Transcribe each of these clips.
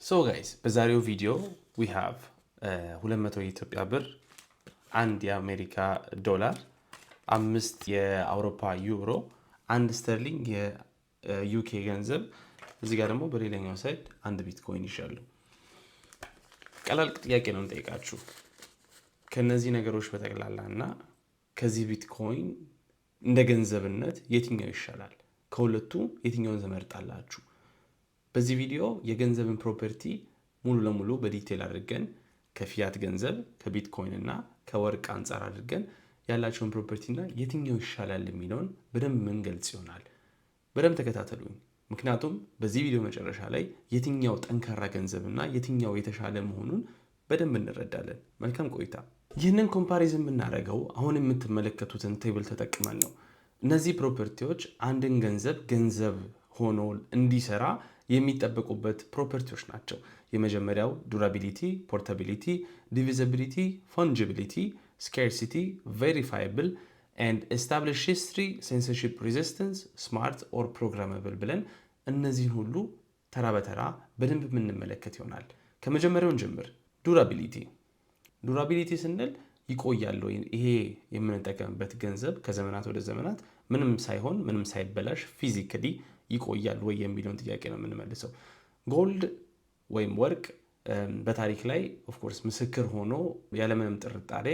So guys, በዛሬው ቪዲዮ we have 200 የኢትዮጵያ ብር፣ 1 የአሜሪካ ዶላር፣ 5 የአውሮፓ ዩሮ፣ 1 ስተርሊንግ የዩኬ ገንዘብ፣ እዚህ ጋር ደግሞ በሌላኛው ሳይድ 1 ቢትኮይን ይሻሉ። ቀላል ጥያቄ ነው እንጠይቃችሁ። ከነዚህ ነገሮች በተቀላላና ከዚህ ቢትኮይን እንደ ገንዘብነት የትኛው ይሻላል? ከሁለቱ የትኛውን ትመርጣላችሁ? በዚህ ቪዲዮ የገንዘብን ፕሮፐርቲ ሙሉ ለሙሉ በዲቴል አድርገን ከፊያት ገንዘብ ከቢትኮይን እና ከወርቅ አንፃር አድርገን ያላቸውን ፕሮፐርቲና የትኛው ይሻላል የሚለውን በደንብ መንገልጽ ይሆናል። በደንብ ተከታተሉኝ። ምክንያቱም በዚህ ቪዲዮ መጨረሻ ላይ የትኛው ጠንካራ ገንዘብና የትኛው የተሻለ መሆኑን በደንብ እንረዳለን። መልካም ቆይታ። ይህንን ኮምፓሪዝን የምናደርገው አሁን የምትመለከቱትን ቴብል ተጠቅመን ነው። እነዚህ ፕሮፐርቲዎች አንድን ገንዘብ ሆኖ እንዲሰራ የሚጠበቁበት ፕሮፐርቲዎች ናቸው። የመጀመሪያው ዱራቢሊቲ፣ ፖርታቢሊቲ፣ ዲቪዚቢሊቲ፣ ፈንጂቢሊቲ፣ ስካርሲቲ፣ ቬሪፋይብል ኤንድ ኤስታብሊሽ ሂስትሪ፣ ሴንሰርሺፕ ሬዚስተንስ፣ ስማርት ኦር ፕሮግራመብል ብለን እነዚህን ሁሉ ተራ በተራ በደንብ የምንመለከት ይሆናል። ከመጀመሪያውን ጀምር። ዱራቢሊቲ ስንል ይቆያል ወይ? ይሄ የምንጠቀምበት ገንዘብ ከዘመናት ወደ ዘመናት ምንም ሳይሆን ምንም ሳይበላሽ ፊዚካሊ ይቆያል ወይ የሚለውን ጥያቄ ነው የምንመልሰው። ጎልድ ወይም ወርቅ በታሪክ ላይ ኦፍ ኮርስ ምስክር ሆኖ ያለምንም ጥርጣሬ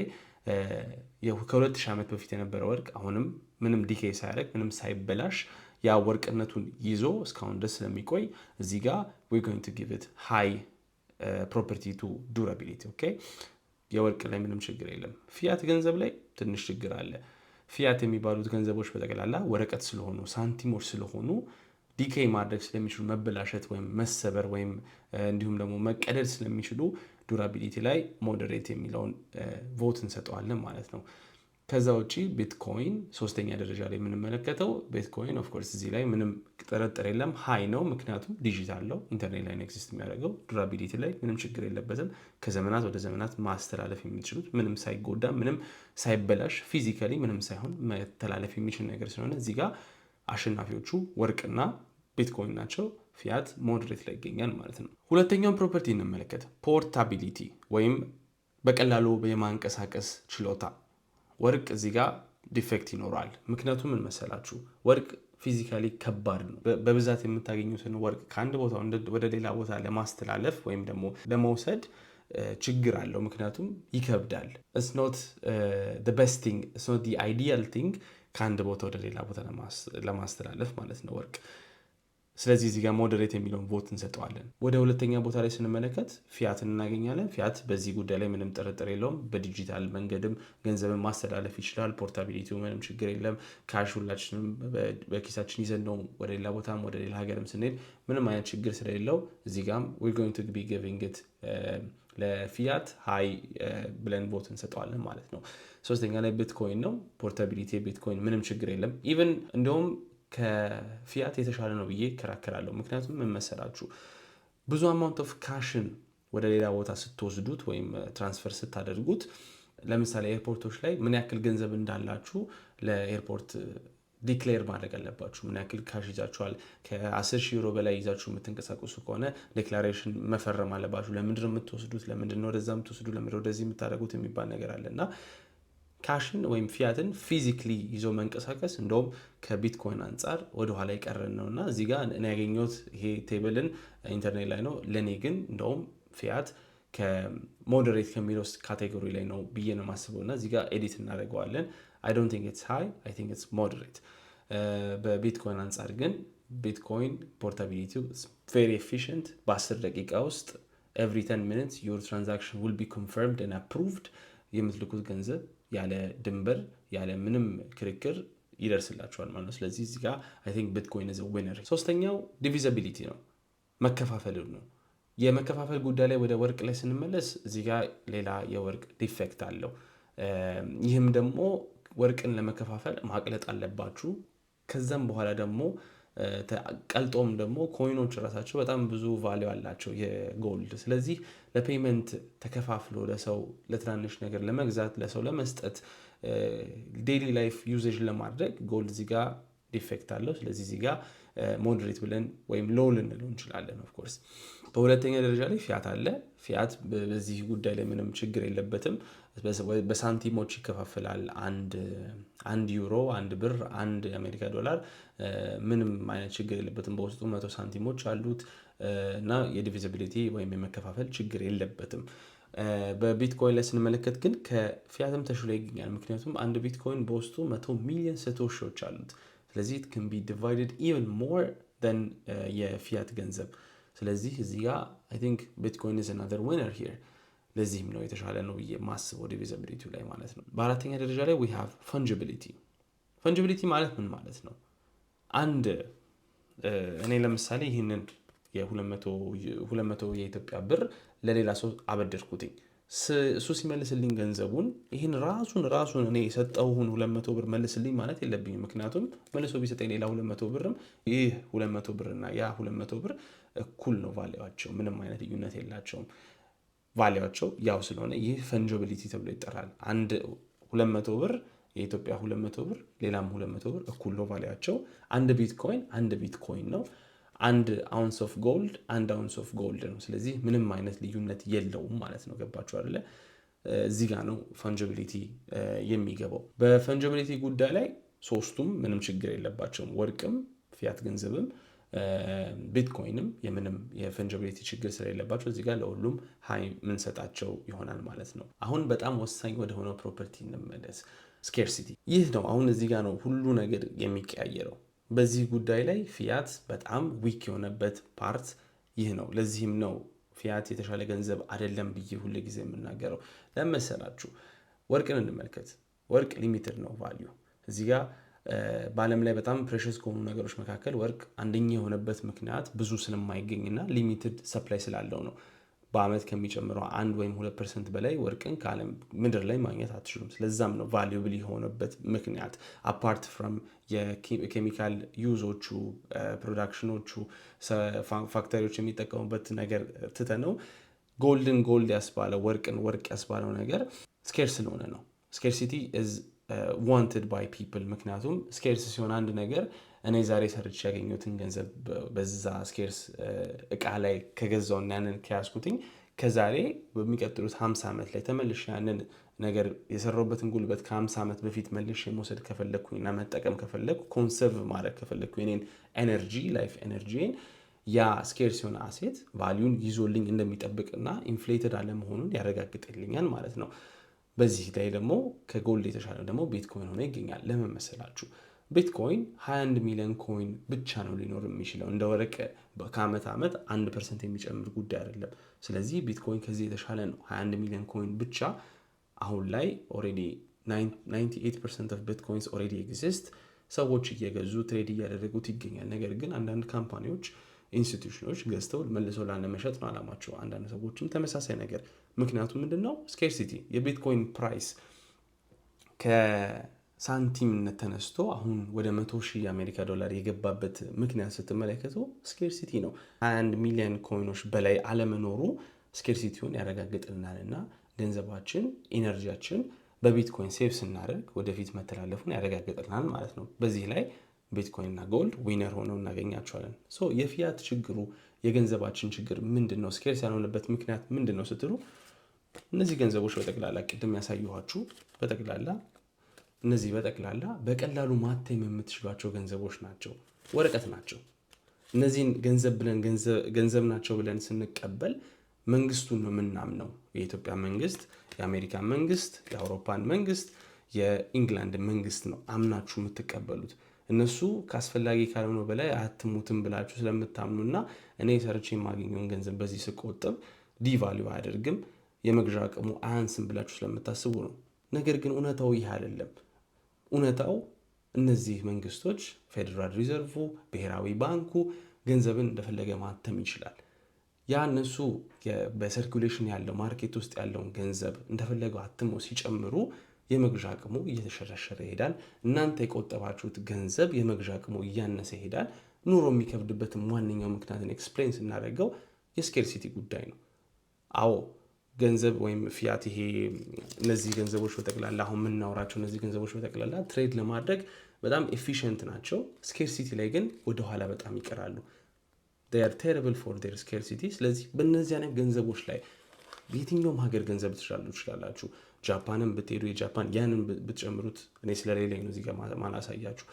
ከ2000 ዓመት በፊት የነበረ ወርቅ አሁንም ምንም ዲኬይ ሳያደርግ ምንም ሳይበላሽ ያ ወርቅነቱን ይዞ እስካሁን ድረስ ስለሚቆይ እዚህ ጋር we're going to give it high property to durability. ኦኬ፣ የወርቅ ላይ ምንም ችግር የለም። ፊያት ገንዘብ ላይ ትንሽ ችግር አለ። ፊያት የሚባሉት ገንዘቦች በጠቅላላ ወረቀት ስለሆኑ ሳንቲሞች ስለሆኑ ዲኬይ ማድረግ ስለሚችሉ መበላሸት ወይም መሰበር ወይም እንዲሁም ደግሞ መቀደድ ስለሚችሉ ዱራቢሊቲ ላይ ሞዴሬት የሚለውን ቮት እንሰጠዋለን ማለት ነው። ከዛ ውጪ ቢትኮይን ሶስተኛ ደረጃ ላይ የምንመለከተው ቢትኮይን ኦፍ ኮርስ እዚህ ላይ ምንም ጥርጥር የለም ሃይ ነው። ምክንያቱም ዲጂታል ነው፣ ኢንተርኔት ላይ ኤግዚስት የሚያደርገው። ዱራቢሊቲ ላይ ምንም ችግር የለበትም። ከዘመናት ወደ ዘመናት ማስተላለፍ የሚችሉት ምንም ሳይጎዳ ምንም ሳይበላሽ ፊዚካሊ ምንም ሳይሆን መተላለፍ የሚችል ነገር ስለሆነ እዚህ ጋር አሸናፊዎቹ ወርቅና ቢትኮይን ናቸው። ፊያት ሞዴሬት ላይ ይገኛል ማለት ነው። ሁለተኛውን ፕሮፐርቲ እንመለከት። ፖርታቢሊቲ ወይም በቀላሉ የማንቀሳቀስ ችሎታ። ወርቅ እዚህ ጋር ዲፌክት ይኖራል። ምክንያቱም ምን መሰላችሁ? ወርቅ ፊዚካሊ ከባድ ነው። በብዛት የምታገኙትን ወርቅ ከአንድ ቦታ ወደ ሌላ ቦታ ለማስተላለፍ ወይም ደግሞ ለመውሰድ ችግር አለው። ምክንያቱም ይከብዳል። it's not the best thing, it's not the ideal thing ከአንድ ቦታ ወደ ሌላ ቦታ ለማስተላለፍ ማለት ነው ወርቅ። ስለዚህ እዚህ ጋር ሞዴሬት የሚለውን ቮት እንሰጠዋለን። ወደ ሁለተኛ ቦታ ላይ ስንመለከት ፊያትን እናገኛለን። ፊያት በዚህ ጉዳይ ላይ ምንም ጥርጥር የለውም። በዲጂታል መንገድም ገንዘብን ማስተላለፍ ይችላል። ፖርታቢሊቲው ምንም ችግር የለም። ካሽ ሁላችንም በኪሳችን ይዘን ነው ወደ ሌላ ቦታም ወደ ሌላ ሀገርም ስንሄድ ምንም አይነት ችግር ስለሌለው እዚህ ጋም we're going to be giving it ለፊያት ሃይ ብለን ቮት እንሰጠዋለን ማለት ነው። ሶስተኛ ላይ ቢትኮይን ነው። ፖርታቢሊቲ ቢትኮይን ምንም ችግር የለም። ኢቭን እንደውም ከፊያት የተሻለ ነው ብዬ እከራከራለሁ። ምክንያቱም ምን መሰላችሁ? ብዙ አማውንት ኦፍ ካሽን ወደ ሌላ ቦታ ስትወስዱት ወይም ትራንስፈር ስታደርጉት፣ ለምሳሌ ኤርፖርቶች ላይ ምን ያክል ገንዘብ እንዳላችሁ ለኤርፖርት ዲክሌር ማድረግ አለባችሁ። ምን ያክል ካሽ ይዛችኋል። ከ10,000 ዩሮ በላይ ይዛችሁ የምትንቀሳቀሱ ከሆነ ዴክላሬሽን መፈረም አለባችሁ። ለምንድን ነው የምትወስዱት? ለምንድን ነው ወደዛ የምትወስዱት? ለምንድን ነው ወደዚህ የምታደርጉት የሚባል ነገር አለ እና ካሽን ወይም ፊያትን ፊዚክሊ ይዞ መንቀሳቀስ እንደውም ከቢትኮይን አንጻር ወደኋላ ይቀረን ነው እና እዚህ ጋር እኔ ያገኘሁት ይሄ ቴብልን ኢንተርኔት ላይ ነው። ለእኔ ግን እንደውም ፊያት ከሞዴሬት ከሚለው ካቴጎሪ ላይ ነው ብዬ ነው የማስበው እና እዚህ ጋር ኤዲት እናደርገዋለን። I don't think it's high, I think it's moderate. በቢትኮይን አንጻር ግን ቢትኮይን ፖርታቢሊቲው very efficient። በ10 ደቂቃ ውስጥ every 10 minutes your transaction will be confirmed and approved። የምትልኩት ገንዘብ ያለ ድንበር ያለ ምንም ክርክር ይደርስላችኋል ማለት ነው። ስለዚህ እዚህ ጋር I think Bitcoin is a winner። ሶስተኛው ዲቪዚቢሊቲ ነው፣ መከፋፈል ነው። የመከፋፈል ጉዳይ ላይ ወደ ወርቅ ላይ ስንመለስ እዚህ ጋር ሌላ የወርቅ ዲፌክት አለው። ይህም ደግሞ ወርቅን ለመከፋፈል ማቅለጥ አለባችሁ። ከዛም በኋላ ደግሞ ቀልጦም ደግሞ ኮይኖች ራሳቸው በጣም ብዙ ቫልዩ አላቸው የጎልድ። ስለዚህ ለፔመንት ተከፋፍሎ ለሰው ለትናንሽ ነገር ለመግዛት ለሰው ለመስጠት ዴይሊ ላይፍ ዩዜጅ ለማድረግ ጎልድ እዚህ ጋር ዲፌክት አለው። ስለዚህ እዚህ ጋር ሞዴሬት ብለን ወይም ሎው ልንለው እንችላለን። ኦፍ ኮርስ በሁለተኛ ደረጃ ላይ ፊያት አለ። ፊያት በዚህ ጉዳይ ላይ ምንም ችግር የለበትም። በሳንቲሞች ይከፋፈላል። አንድ ዩሮ፣ አንድ ብር፣ አንድ የአሜሪካ ዶላር ምንም አይነት ችግር የለበትም። በውስጡ 100 ሳንቲሞች አሉት እና የዲቪዚቢሊቲ ወይም የመከፋፈል ችግር የለበትም። በቢትኮይን ላይ ስንመለከት ግን ከፊያትም ተሽሎ ይገኛል። ምክንያቱም አንድ ቢትኮይን በውስጡ 100 ሚሊዮን ስቶሺዎች አሉት። ስለዚህ it can be divided even more than የፊያት ገንዘብ። ስለዚህ እዚህ ጋር I think Bitcoin is another winner here። ለዚህም ነው የተሻለ ነው ብዬ ማስበው ዲቪዚቢሊቲ ላይ ማለት ነው። በአራተኛ ደረጃ ላይ we have fungibility። fungibility ማለት ምን ማለት ነው? አንድ እኔ ለምሳሌ ይህንን የ200 የኢትዮጵያ ብር ለሌላ ሰው አበደርኩትኝ። እሱ ሲመልስልኝ ገንዘቡን ይህን ራሱን እኔ የሰጠውን 200 ብር መልስልኝ ማለት የለብኝም። ምክንያቱም መልሶ ቢሰጠኝ ሌላ 200 ብርም ይህ 200 ብር እና ያ 200 ብር እኩል ነው ቫሊዋቸው፣ ምንም አይነት ልዩነት የላቸውም። ቫሊዋቸው ያው ስለሆነ ይህ ፈንጂቢሊቲ ተብሎ ይጠራል። አንድ 200 ብር የኢትዮጵያ 200 ብር ሌላም 200 ብር እኩል ነው ቫሊዋቸው። አንድ ቢትኮይን ነው። አንድ አውንስ ኦፍ ጎልድ አንድ አውንስ ኦፍ ጎልድ ነው። ስለዚህ ምንም አይነት ልዩነት የለውም ማለት ነው። ገባችሁ አይደለ? እዚህ ጋር ነው ፈንጂቢሊቲ የሚገባው። በፈንጂቢሊቲ ጉዳይ ላይ ሶስቱም ምንም ችግር የለባቸውም። ወርቅም፣ ፊያት ገንዘብም፣ ቢትኮይንም የምንም የፈንጂቢሊቲ ችግር ስለሌለባቸው እዚህ ጋር ለሁሉም ሀይ ምንሰጣቸው ይሆናል ማለት ነው። አሁን በጣም ወሳኝ ወደ ሆነው ፕሮፐርቲ እንመለስ። ስኬርሲቲ። ይህ ነው አሁን እዚህ ጋር ነው ሁሉ ነገር የሚቀያየረው። በዚህ ጉዳይ ላይ ፊያት በጣም ዊክ የሆነበት ፓርት ይህ ነው። ለዚህም ነው ፊያት የተሻለ ገንዘብ አይደለም ብዬ ሁሉ ጊዜ የምናገረው። ለመሰላችሁ ወርቅን እንመልከት። ወርቅ ሊሚትድ ነው ቫልዩ። እዚህ ጋር በዓለም ላይ በጣም ፕሬሸስ ከሆኑ ነገሮች መካከል ወርቅ አንደኛ የሆነበት ምክንያት ብዙ ስለማይገኝና ሊሚትድ ሰፕላይ ስላለው ነው። በአመት ከሚጨምረው 1 ወይም 2% በላይ ወርቅን ከዓለም ምድር ላይ ማግኘት አትችሉም። ስለዛም ነው ቫሉብል የሆነበት ምክንያት። አፓርት ፍሮም የኬሚካል ዩዞቹ፣ ፕሮዳክሽኖቹ፣ ፋክተሪዎች የሚጠቀሙበት ነገር ትተነው ጎልድ ያስባለው ወርቅን ወርቅ ያስባለው ነገር ስኬርስ ስለሆነ ነው። ስኬርሲቲ ኢዝ ዋንትድ ባይ ፒፕል። ምክንያቱም ስኬርስ ሲሆን አንድ ነገር እኔ ዛሬ ሰርቼ ያገኘሁትን ገንዘብ በዛ ስኬርስ እቃ ላይ ከገዛውና ያንን ከያዝኩትኝ ከዛሬ በሚቀጥሉት 50 ዓመት ላይ ተመልሼ ያንን ነገር የሰራሁበትን ጉልበት ከ50 ዓመት በፊት መልሼ መውሰድ ከፈለግኩኝና መጠቀም ከፈለግኩ ኮንሰርቭ ማድረግ ከፈለግኩ የኔን ኤነርጂ ላይፍ ኤነርጂን ያ ስኬርስ የሆነ አሴት ቫሊዩን ይዞልኝ እንደሚጠብቅና ኢንፍሌትድ አለመሆኑን ያረጋግጥልኛል ማለት ነው። በዚህ ላይ ደግሞ ከጎልድ የተሻለ ደግሞ ቢትኮይን ሆኖ ይገኛል። ለምን መሰላችሁ? ቢትኮይን 21 ሚሊዮን ኮይን ብቻ ነው ሊኖር የሚችለው። እንደ ወርቅ ከአመት ዓመት 1% የሚጨምር ጉዳይ አይደለም። ስለዚህ ቢትኮይን ከዚህ የተሻለ ነው። 21 ሚሊዮን ኮይን ብቻ አሁን ላይ ኦልሬዲ 98% ኦፍ ቢትኮይንስ ኦልሬዲ ኤግዚስት። ሰዎች እየገዙ ትሬድ እያደረጉት ይገኛል። ነገር ግን አንዳንድ ካምፓኒዎች፣ ኢንስቲትዩሽኖች ገዝተው መልሰው ላለመሸጥ ነው አላማቸው። አንዳንድ ሰዎችም ተመሳሳይ ነገር። ምክንያቱም ምንድነው? ስኬርሲቲ። የቢትኮይን ፕራይስ ከሳንቲምነት ተነስቶ አሁን ወደ 100,000 የአሜሪካ ዶላር የገባበት ምክንያት ስትመለከቱ ስኬርሲቲ ነው። 21 ሚሊዮን ኮይኖች በላይ አለመኖሩ ስኬርሲቲውን ያረጋግጥልናልና ገንዘባችን፣ ኢነርጂያችን በቢትኮይን ሴቭ ስናደርግ ወደፊት መተላለፉን ያረጋግጥልናል ማለት ነው። በዚህ ላይ ቢትኮይን እና ጎልድ ዊነር ሆነው እናገኛቸዋለን። የፊያት ችግሩ የገንዘባችን ችግር ምንድነው? ስኬርስ ያልሆነበት ምክንያት ምንድነው ስትሉ እነዚህ ገንዘቦች በጠቅላላ ቅድም ያሳየኋችሁ እነዚህ በጠቅላላ በቀላሉ ማተም የምትችሏቸው ገንዘቦች ናቸው፣ ወረቀት ናቸው። እነዚህን ገንዘብ ናቸው ብለን ስንቀበል መንግስቱን ነው የምናምነው። የኢትዮጵያ መንግስት፣ የአሜሪካን መንግስት፣ የአውሮፓን መንግስት፣ የኢንግላንድ መንግስት ነው አምናችሁ የምትቀበሉት። እነሱ ካስፈላጊ ካልሆነ በላይ አትሙትም ብላችሁ ስለምታምኑና እኔ ሰርቼ የማገኘውን ገንዘብ በዚህ ስቆጥብ ዲቫልዩ አያደርግም የመግዣ አቅሙ አያንስም ብላችሁ ስለምታስቡ ነው። ነገር ግን እውነታው ይህ አይደለም። እውነታው እነዚህ መንግስቶች፣ ፌዴራል ሪዘርቭ፣ ብሔራዊ ባንኩ ገንዘብን እንደፈለገ ማተም ይችላል። ያ እነሱ በሰርኩሌሽን ያለው ማርኬት ውስጥ ያለውን ገንዘብ እንደፈለገው አትሞ ሲጨምሩ የመግዣ አቅሙ እየተሸረሸረ ይሄዳል። እናንተ የቆጠባችሁት ገንዘብ የመግዣ አቅሙ እያነሰ ይሄዳል። ኑሮ የሚከብድበትም ዋነኛው ምክንያትን ኤክስፕሌን ስናደርገው የስኬርሲቲ ጉዳይ ነው። አዎ ገንዘብ ወይም ፊያት፣ ይሄ እነዚህ ገንዘቦች በጠቅላላ አሁን የምናወራቸው እነዚህ ገንዘቦች በጠቅላላ ትሬድ ለማድረግ በጣም ኤፊሽንት ናቸው። ስኬርሲቲ ላይ ግን ወደኋላ በጣም ይቀራሉ። they are terrible for their scarcity። ስለዚህ በእነዚህ አይነት ገንዘቦች ላይ የትኛውም ሀገር ገንዘብ ትችላላችሁ። ጃፓንን ብትሄዱ የጃፓን ያንን ብትጨምሩት እኔ ስለሌለኝ ነው እዚህ ጋር ማላሳያችሁ።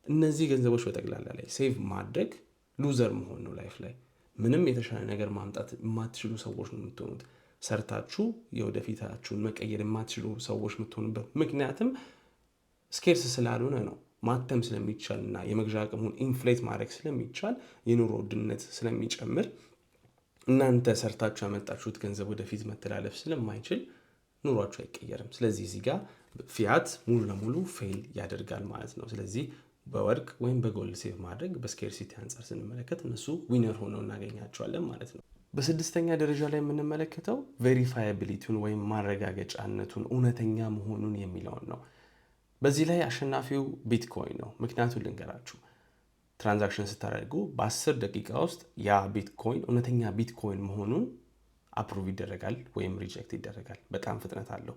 እነዚህ ገንዘቦች በጠቅላላ ላይ ሴቭ ማድረግ ሉዘር መሆን ነው። ላይፍ ላይ ምንም የተሻለ ነገር ማምጣት የማትችሉ ሰዎች ነው የምትሆኑት። ሰርታችሁ የወደፊታችሁን መቀየር የማትችሉ ሰዎች የምትሆኑበት ምክንያትም ስኬርስ ስላልሆነ ነው። ማተም ስለሚቻል እና የመግዣ አቅሙን ኢንፍሌት ማድረግ ስለሚቻል የኑሮ ውድነት ስለሚጨምር እናንተ ሰርታችሁ ያመጣችሁት ገንዘብ ወደፊት መተላለፍ ስለማይችል ኑሯችሁ አይቀየርም። ስለዚህ እዚህ ጋር ፊያት ሙሉ ለሙሉ ፌል ያደርጋል ማለት ነው። ስለዚህ በወርቅ ወይም በጎልድ ሴቭ ማድረግ በስኬርሲቲ አንጻር ስንመለከት እነሱ ዊነር ሆነው እናገኛቸዋለን ማለት ነው። በስድስተኛ ደረጃ ላይ የምንመለከተው ቬሪፋያቢሊቲውን ወይም ማረጋገጫነቱን እውነተኛ መሆኑን የሚለውን ነው። በዚህ ላይ አሸናፊው ቢትኮይን ነው። ምክንያቱም ልንገራችሁ፣ ትራንዛክሽን ስታደርጉ በ10 ደቂቃ ውስጥ ያ ቢትኮይን እውነተኛ ቢትኮይን መሆኑን አፕሩቭ ይደረጋል ወይም ሪጀክት ይደረጋል። በጣም ፍጥነት አለው።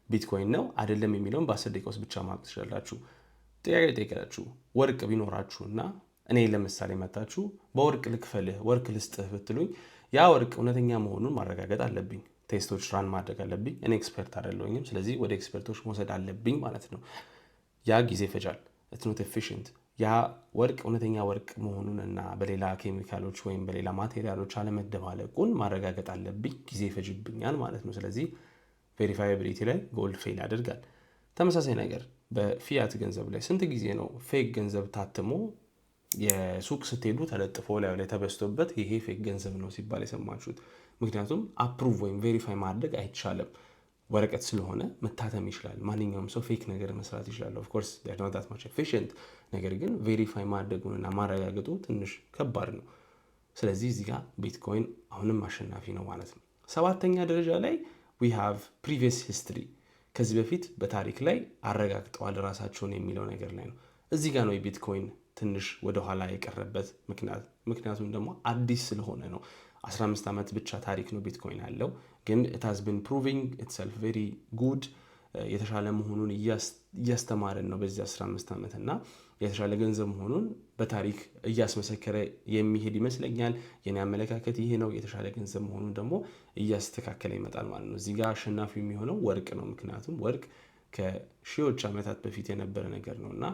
ቢትኮይን ነው አይደለም የሚለውን በ10 ደቂቃ ውስጥ ብቻ ማወቅ ትችላላችሁ። ጥያቄ ጠይቃችሁ ወርቅ ቢኖራችሁና እኔ ለምሳሌ መታችሁ በወርቅ ልክፈልህ ወርቅ ልስጥህ ብትሉኝ ያ ወርቅ እውነተኛ መሆኑን ማረጋገጥ አለብኝ። ቴስቶች ራን ማድረግ አለብኝ። እኔ ኤክስፐርት አይደለሁኝም። ስለዚህ ወደ ኤክስፐርቶች መውሰድ አለብኝ ማለት ነው። ያ ጊዜ ይፈጃል። ኢትስ ኖት ኤፊሽንት። ያ ወርቅ እውነተኛ ወርቅ መሆኑን እና በሌላ ኬሚካሎች ወይም በሌላ ማቴሪያሎች አለመደባለቁን ማረጋገጥ አለብኝ። ጊዜ ይፈጅብኛል ማለት ነው። ስለዚህ ቬሪፋያቢሊቲ ላይ ጎልድ ፌል ያደርጋል። ተመሳሳይ ነገር በፊያት ገንዘብ ላይ ስንት ጊዜ ነው ፌክ ገንዘብ ታትሞ የሱቅ ስትሄዱ ተለጥፎ ላይ ተበስቶበት ይሄ ፌክ ገንዘብ ነው ሲባል የሰማችሁት? ምክንያቱም አፕሩቭ ወይም ቬሪፋይ ማድረግ አይቻልም። ወረቀት ስለሆነ መታተም ይችላል። ማንኛውም ሰው ፌክ ነገር መስራት ይችላል። ኦፍ ኮርስ they're not that much efficient። ነገር ግን ቬሪፋይ ማድረጉንና ማረጋገጡ ትንሽ ከባድ ነው። ስለዚህ እዚህ ጋር ቢትኮይን አሁንም አሸናፊ ነው ማለት ነው። ሰባተኛ ደረጃ ላይ we have previous history። ከዚህ በፊት በታሪክ ላይ አረጋግጠዋል ራሳቸውን የሚለው ነገር ላይ ነው። እዚህ ጋር ነው የቢትኮይን ትንሽ ወደኋላ የቀረበት ምክንያቱም ደግሞ አዲስ ስለሆነ ነው። 15 ዓመት ብቻ ታሪክ ነው ቢትኮይን ያለው፣ ግን it has been proving itself very good። የተሻለ መሆኑን እያስተማረን ነው በዚህ 15 ዓመት እና የተሻለ ገንዘብ መሆኑን በታሪክ እያስመሰከረ የሚሄድ ይመስለኛል። የኔ አመለካከት ይሄ ነው። የተሻለ ገንዘብ መሆኑን ደግሞ እያስተካከለ ይመጣል ማለት ነው። እዚህ ጋር አሸናፊ የሚሆነው ወርቅ ነው። ምክንያቱም ወርቅ ከሺዎች ዓመታት በፊት የነበረ ነገር ነው እና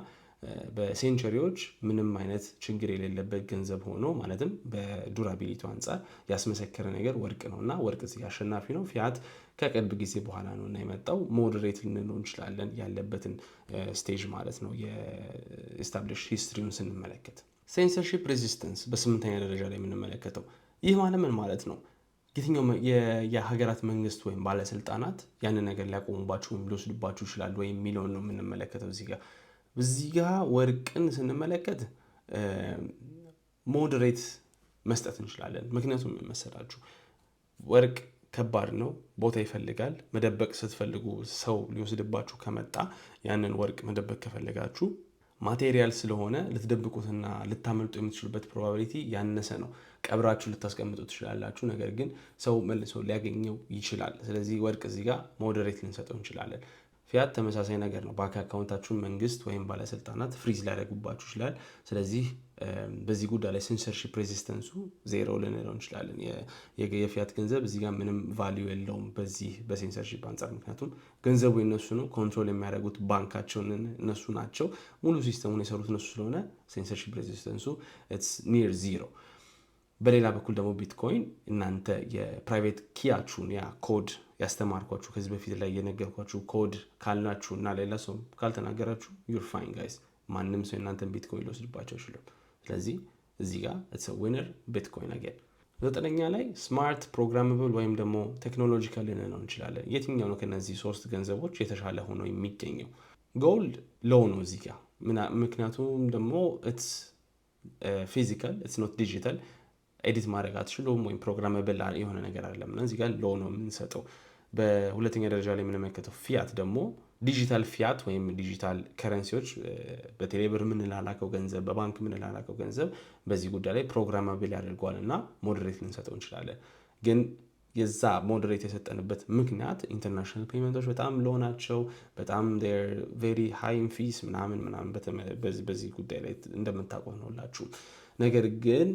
በሴንቸሪዎች ምንም አይነት ችግር የሌለበት ገንዘብ ሆኖ ማለትም በዱራቢሊቲ አንጻር ያስመሰከረ ነገር ወርቅ ነው እና ወርቅ እዚህ አሸናፊ ነው። ፊያት ከቅርብ ጊዜ በኋላ ነው እና የመጣው ሞዴሬት ልንለው እንችላለን ያለበትን ስቴጅ ማለት ነው። የኤስታብሊሽ ሂስትሪውን ስንመለከት ሴንሰርሺፕ ሬዚስተንስ በስምንተኛ ደረጃ ላይ የምንመለከተው ይህ ማለት ምን ማለት ነው? የትኛው የሀገራት መንግስት ወይም ባለስልጣናት ያንን ነገር ሊያቆሙባችሁ ወይም ሊወስዱባችሁ ይችላሉ ወይም የሚለውን ነው የምንመለከተው። እዚህ ጋር ወርቅን ስንመለከት ሞዴሬት መስጠት እንችላለን። ምክንያቱም መሰላችሁ ወርቅ ከባድ ነው፣ ቦታ ይፈልጋል። መደበቅ ስትፈልጉ ሰው ሊወስድባችሁ ከመጣ ያንን ወርቅ መደበቅ ከፈለጋችሁ ማቴሪያል ስለሆነ ልትደብቁትና ልታመልጡ የምትችሉበት ፕሮባቢሊቲ ያነሰ ነው። ቀብራችሁ ልታስቀምጡ ትችላላችሁ፣ ነገር ግን ሰው መልሶ ሊያገኘው ይችላል። ስለዚህ ወርቅ እዚህ ጋር ሞዴሬት ልንሰጠው እንችላለን። ፊያት ተመሳሳይ ነገር ነው። ባንክ አካውንታችሁን መንግስት ወይም ባለስልጣናት ፍሪዝ ሊያደርጉባችሁ ይችላል። ስለዚህ በዚህ ጉዳይ ላይ ሴንሰርሺፕ ሬዚስተንሱ ዜሮ ልንለው እንችላለን። የፊያት ገንዘብ እዚህ ጋር ምንም ቫልዩ የለውም በዚህ በሴንሰርሺፕ አንጻር። ምክንያቱም ገንዘቡ የነሱ ነው፣ ኮንትሮል የሚያደርጉት ባንካቸውን እነሱ ናቸው፣ ሙሉ ሲስተሙን የሰሩት እነሱ ስለሆነ ሴንሰርሺፕ ሬዚስተንሱ ኢትስ ኒር ዚሮ። በሌላ በኩል ደግሞ ቢትኮይን እናንተ የፕራይቬት ኪያችሁን ያ ኮድ ያስተማርኳችሁ ከዚህ በፊት ላይ የነገርኳችሁ ኮድ ካልናችሁ እና ሌላ ሰው ካልተናገራችሁ ዩር ፋይን ጋይስ፣ ማንም ሰው እናንተን ቢትኮይን ሊወስድባቸው አይችልም። ስለዚህ እዚህ ጋር ኢትስ አ ዊነር ቢትኮይን አገን። ዘጠነኛ ላይ ስማርት ፕሮግራማብል ወይም ደግሞ ቴክኖሎጂካል ልንለው እንችላለን። የትኛው ነው ከነዚህ ሶስት ገንዘቦች የተሻለ ሆኖ የሚገኘው? ጎልድ ሎው ነው እዚህ ጋር። ምክንያቱም ደግሞ ኢትስ ፊዚካል ኢትስ ኖት ዲጂታል። ኤዲት ማድረግ አትችሉም ወይም ፕሮግራማብል የሆነ ነገር አይደለም እና እዚህ ጋር ሎው ነው የምንሰጠው። በሁለተኛ ደረጃ ላይ የምንመለከተው ፊያት ደግሞ ዲጂታል ፊያት ወይም ዲጂታል ከረንሲዎች በቴሌብር የምንላላከው ገንዘብ፣ በባንክ የምንላላከው ገንዘብ በዚህ ጉዳይ ላይ ፕሮግራማብል ያደርገዋል እና ሞዴሬት ልንሰጠው እንችላለን። ግን የዛ ሞዴሬት የሰጠንበት ምክንያት ኢንተርናሽናል ፔመንቶች በጣም ሎው ናቸው። በጣም ቬሪ ሃይ ፊስ ምናምን በዚህ ጉዳይ ላይ እንደምታውቁት ነው ሁላችሁም። ነገር ግን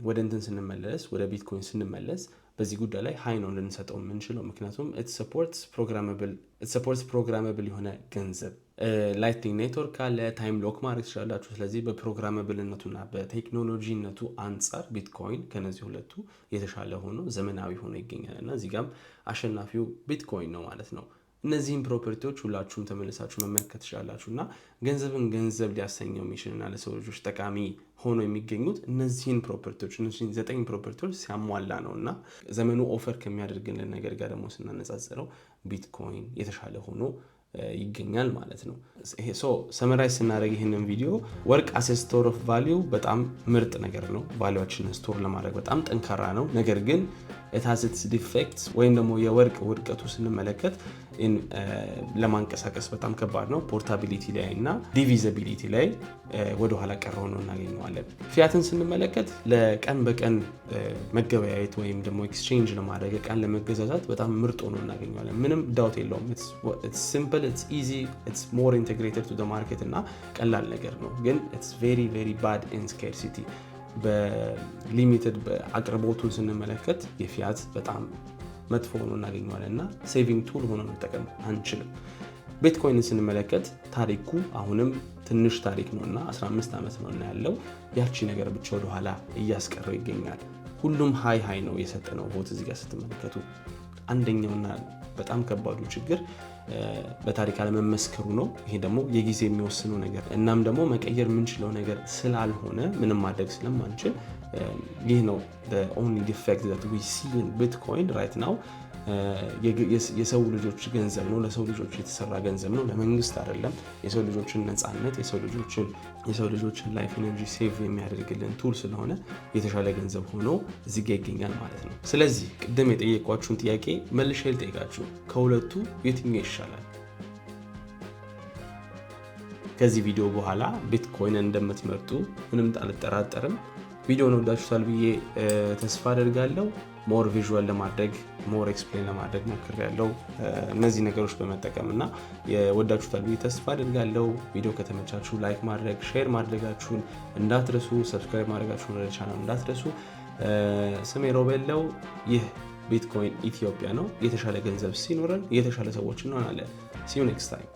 ወደ እንትን ስንመለስ ወደ ቢትኮይን ስንመለስ በዚህ ጉዳይ ላይ ሃይ ነው ልንሰጠው የምንችለው ምክንያቱም it supports ፕሮግራመብል የሆነ ገንዘብ ላይትኒንግ ኔትወርክ አለ ታይም ሎክ ማድረግ ትችላላችሁ ስለዚህ በፕሮግራመብልነቱና በቴክኖሎጂነቱ አንጻር ቢትኮይን ከነዚህ ሁለቱ የተሻለ ሆኖ ዘመናዊ ሆኖ ይገኛል እና እዚህ ጋርም አሸናፊው ቢትኮይን ነው ማለት ነው እነዚህን ፕሮፐርቲዎች ሁላችሁም ተመልሳችሁ መመልከት ትችላላችሁ እና ገንዘብን ገንዘብ ሊያሰኘው የሚችልና ለሰው ልጆች ጠቃሚ ሆኖ የሚገኙት እነዚህን 9 ፕሮፐርቲዎች ሲያሟላ ነው እና ዘመኑ ኦፈር ከሚያደርግልን ነገር ጋር ደግሞ ስናነጻጽረው ቢትኮይን የተሻለ ሆኖ ይገኛል ማለት ነው ሰመራይዝ ስናደርግ ይህንን ቪዲዮ ወርቅ አስ ስቶር ኦፍ ቫሊዩ በጣም ምርጥ ነገር ነው ቫሊዩአችንን ስቶር ለማድረግ በጣም ጠንካራ ነው ነገር ግን it has its defects ወይም ደግሞ የወርቅ ውድቀቱ ስንመለከት ለማንቀሳቀስ በጣም ከባድ ነው ፖርታቢሊቲ ላይ እና ዲቪዚቢሊቲ ላይ ወደ ኋላ ቀር ሆኖ እናገኘዋለን ፊያትን ስንመለከት ለቀን በቀን መገበያየት ወይም ደግሞ ኤክስቼንጅ ለማድረግ ቀን ለመገዛዛት በጣም ምርጥ ሆኖ እናገኘዋለን ምንም ዳውት የለውም it's simple it's easy it's more integrated to the market እና ቀላል ነገር ነው ግን it's very very bad in scarcity በሊሚትድ በአቅርቦቱን ስንመለከት የፊያት በጣም መጥፎ ሆኖ እናገኘዋለን እና ሴቪንግ ቱል ሆኖ መጠቀም አንችልም ቢትኮይንን ስንመለከት ታሪኩ አሁንም ትንሽ ታሪክ ነውና 15 ዓመት ነው ያለው ያቺ ነገር ብቻ ወደ ኋላ እያስቀረው ይገኛል ሁሉም ሃይ ነው የሰጠነው ቮት እዚህ ጋር ስትመለከቱ አንደኛውና በጣም ከባዱ ችግር በታሪክ አለመመስከሩ ነው ይሄ ደግሞ የጊዜ የሚወስነው ነገር እናም ደግሞ መቀየር የምንችለው ነገር ስላልሆነ ምንም ማድረግ ስለማንችል ይህ ነው the only defect that we see in Bitcoin right now የሰው ልጆች ገንዘብ ነው ለሰው ልጆች የተሰራ ገንዘብ ነው ለመንግስት አይደለም የሰው ልጆችን ነፃነት የሰው ልጆችን ላይፍ ኤነርጂ ሴቭ የሚያደርግልን ቱል ስለሆነ የተሻለ ገንዘብ ሆኖ እዚህ ጋር ይገኛል ማለት ነው ስለዚህ ቅድም የጠየኳችሁን ጥያቄ መልሼ ልጠይቃችሁ ከሁለቱ የትኛው ይሻላል ከዚህ ቪዲዮ በኋላ ቢትኮይን እንደምትመርጡ ምንም አልጠራጠርም ቪዲዮውን ወዳችሁታል ብዬ ተስፋ አደርጋለሁ ሞር ቪዥዋል ለማድረግ ሞር ኤክስፕሌን ለማድረግ ሞክሬያለሁ እነዚህ ነገሮች በመጠቀምና የወዳችሁታል ብዬ ተስፋ አደርጋለሁ ቪዲዮ ከተመቻችሁ ላይክ ማድረግ ሼር ማድረጋችሁን እንዳትረሱ ሰብስክራይብ ማድረጋችሁን ወደ ቻናሉ እንዳትረሱ ስሜ ሮቤለው ይህ ቢትኮይን ኢትዮጵያ ነው የተሻለ ገንዘብ ሲኖረን የተሻለ ሰዎች እንሆናለን see you next time